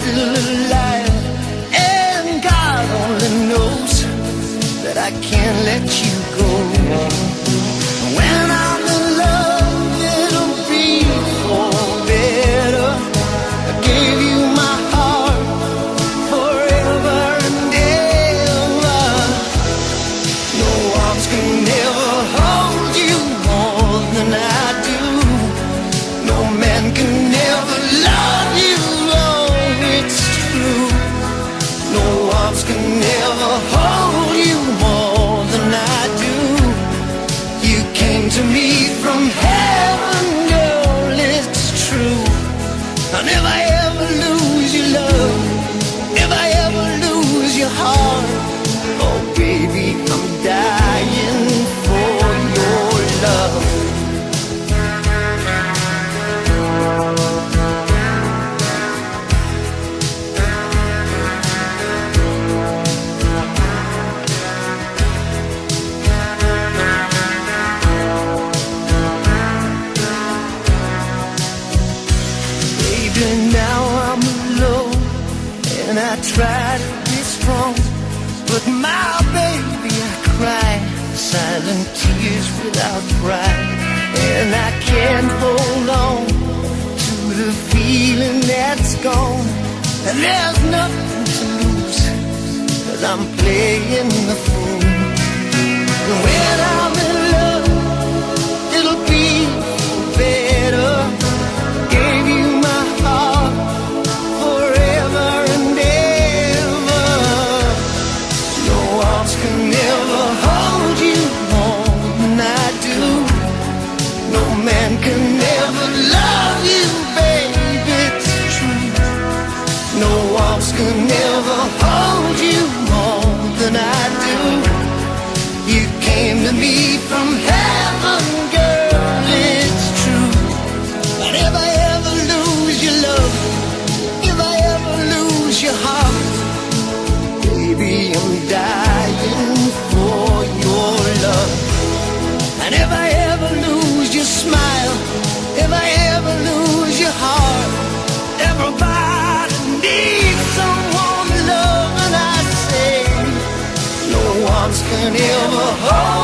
still alive, and God only knows that I can't let you go. When I'm in love, it'll be for better. I gave you my heart forever and ever. No arms can never hold you more than I do. No man can never love you, oh, it's true. No arms can never hold you more than I do. You came to me from heaven, girl, it's true. I'll never ever lose your love, never ever lose your heart. Oh baby, I'm dying for your love. Now I'm alone and I try to be strong, but my baby, I cry silent tears without pride, and I can't hold on to the feeling that's gone. And there's nothing to lose, 'cause I'm playing the fool. When I'm in love, it'll be better. Gave you my heart forever and ever. No arms can never hold you more than I do. No man can never love you, baby, it's true. No arms can never hold you more than I do. You came to me from heaven, girl, it's true. But if I ever lose your love, if I ever lose your heart, baby, I'm dying for your love. And if I ever lose your smile, if I ever lose your heart, everybody needs someone to love, and I say, no arms can ever hold